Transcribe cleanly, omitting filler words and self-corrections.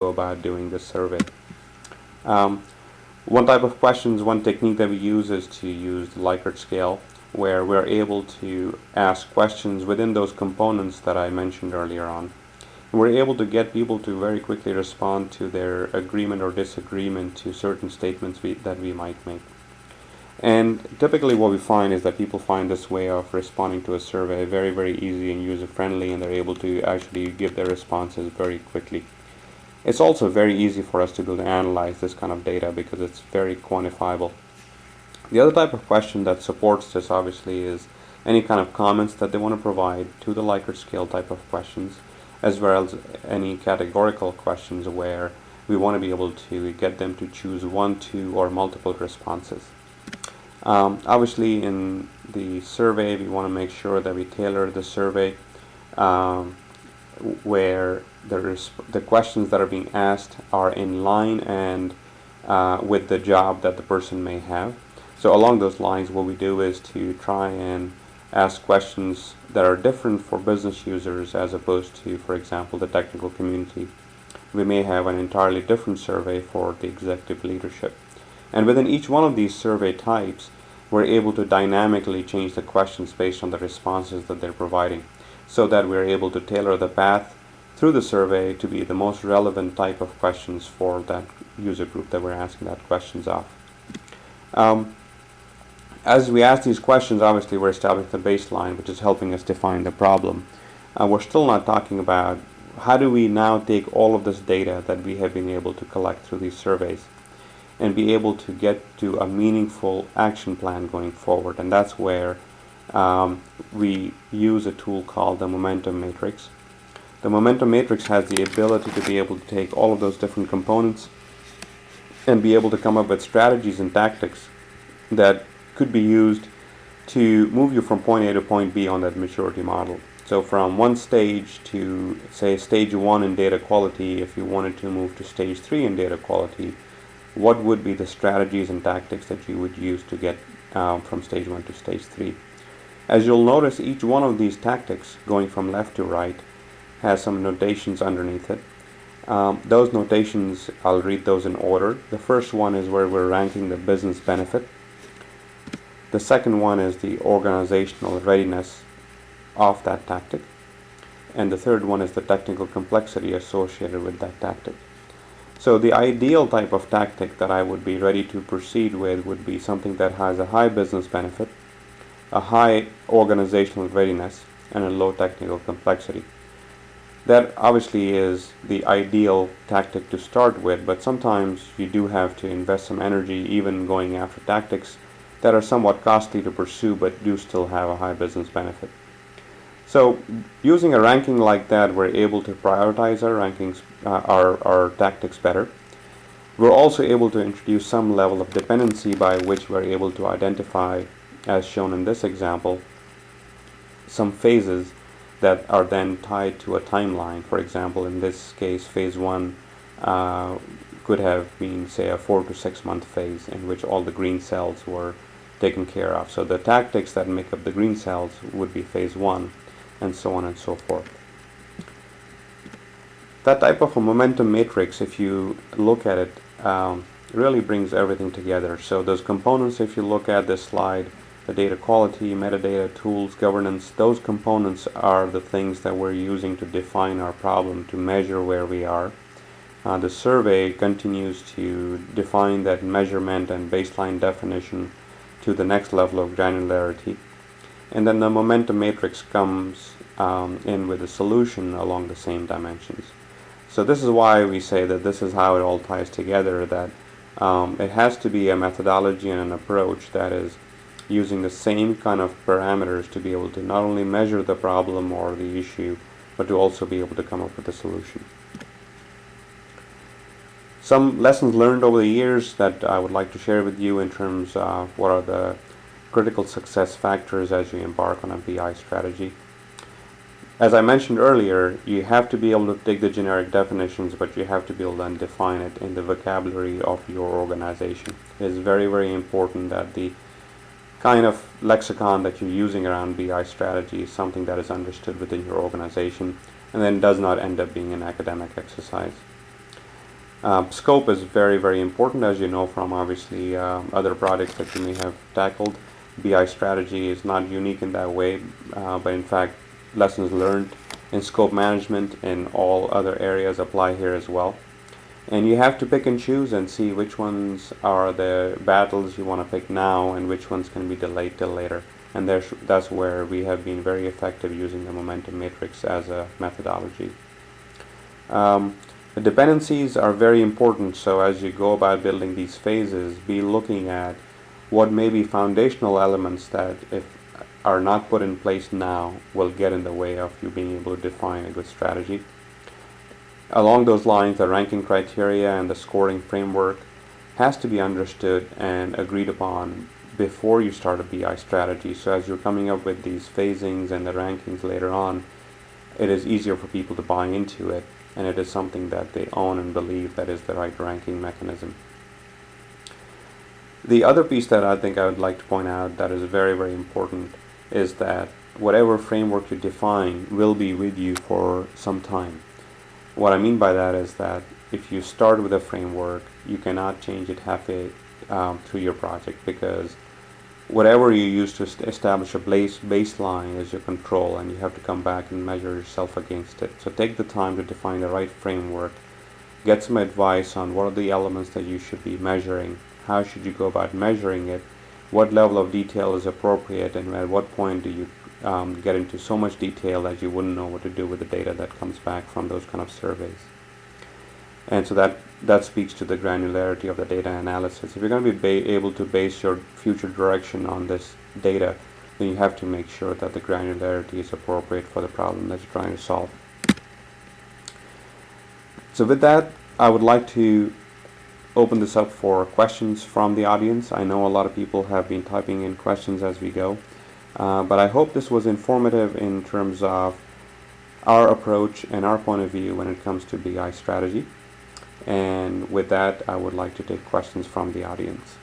go about doing this survey. Um, One type of questions, one technique that we use is to use the Likert scale, where we're able to ask questions within those components that I mentioned earlier on. And we're able to get people to very quickly respond to their agreement or disagreement to certain statements that we might make. And typically what we find is that people find this way of responding to a survey very, very easy and user-friendly, and they're able to actually give their responses very quickly. It's also very easy for us to be able to analyze this kind of data because it's very quantifiable. The other type of question that supports this obviously is any kind of comments that they want to provide to the Likert scale type of questions, as well as any categorical questions where we want to be able to get them to choose one, two, or multiple responses. Obviously in the survey we want to make sure that we tailor the survey where the questions that are being asked are in line and with the job that the person may have. So along those lines, what we do is to try and ask questions that are different for business users as opposed to, for example, the technical community. We may have an entirely different survey for the executive leadership. And within each one of these survey types, we're able to dynamically change the questions based on the responses that they're providing, so that we're able to tailor the path through the survey to be the most relevant type of questions for that user group that we're asking that questions of. As we ask these questions, obviously we're establishing the baseline, which is helping us define the problem. We're still not talking about how do we now take all of this data that we have been able to collect through these surveys and be able to get to a meaningful action plan going forward. And that's where we use a tool called the momentum matrix. The momentum matrix has the ability to be able to take all of those different components and be able to come up with strategies and tactics that could be used to move you from point A to point B on that maturity model. So from one stage to, say, stage 1 in data quality, if you wanted to move to stage 3 in data quality, what would be the strategies and tactics that you would use to get from stage 1 to stage 3? As you'll notice, each one of these tactics, going from left to right, has some notations underneath it. Those notations, I'll read those in order. The first one is where we're ranking the business benefit. The second one is the organizational readiness of that tactic. And the third one is the technical complexity associated with that tactic. So the ideal type of tactic that I would be ready to proceed with would be something that has a high business benefit, a high organizational readiness, and a low technical complexity. That obviously is the ideal tactic to start with, but sometimes you do have to invest some energy even going after tactics that are somewhat costly to pursue but do still have a high business benefit. So using a ranking like that, we're able to prioritize our rankings, our tactics better. We're also able to introduce some level of dependency by which we're able to identify, as shown in this example, some phases that are then tied to a timeline. For example, in this case, phase 1 could have been, say, a 4 to 6 month phase in which all the green cells were taken care of. So the tactics that make up the green cells would be phase 1, and so on and so forth. That type of a momentum matrix, if you look at it, really brings everything together. So those components, if you look at this slide, the data quality, metadata, tools, governance, those components are the things that we're using to define our problem, to measure where we are. The survey continues to define that measurement and baseline definition to the next level of granularity. And then the momentum matrix comes in with a solution along the same dimensions. So this is why we say that this is how it all ties together, that it has to be a methodology and an approach that is using the same kind of parameters to be able to not only measure the problem or the issue, but to also be able to come up with a solution. Some lessons learned over the years that I would like to share with you in terms of what are the critical success factors as you embark on a BI strategy. As I mentioned earlier, you have to be able to take the generic definitions, but you have to be able to define it in the vocabulary of your organization. It is very, very important that the kind of lexicon that you're using around BI strategy is something that is understood within your organization and then does not end up being an academic exercise. Scope is very, very important, as you know from obviously other projects that you may have tackled. BI strategy is not unique in that way, but in fact, lessons learned in scope management and all other areas apply here as well. And you have to pick and choose and see which ones are the battles you want to pick now and which ones can be delayed till later. And that's where we have been very effective using the momentum matrix as a methodology. The dependencies are very important, so as you go about building these phases, be looking at what may be foundational elements that, if are not put in place now, will get in the way of you being able to define a good strategy. Along those lines, the ranking criteria and the scoring framework has to be understood and agreed upon before you start a BI strategy. So as you're coming up with these phasings and the rankings later on, it is easier for people to buy into it, and it is something that they own and believe that is the right ranking mechanism. The other piece that I think I would like to point out that is very, very important is that whatever framework you define will be with you for some time. What I mean by that is that if you start with a framework, you cannot change it halfway through your project, because whatever you use to establish a baseline is your control, and you have to come back and measure yourself against it. So take the time to define the right framework, get some advice on what are the elements that you should be measuring, how should you go about measuring it, what level of detail is appropriate, and at what point do you get into so much detail that you wouldn't know what to do with the data that comes back from those kind of surveys. And so that speaks to the granularity of the data analysis. If you're going to be able to base your future direction on this data, then you have to make sure that the granularity is appropriate for the problem that you're trying to solve. So with that, I would like to open this up for questions from the audience. I know a lot of people have been typing in questions as we go. But I hope this was informative in terms of our approach and our point of view when it comes to BI strategy. And with that, I would like to take questions from the audience.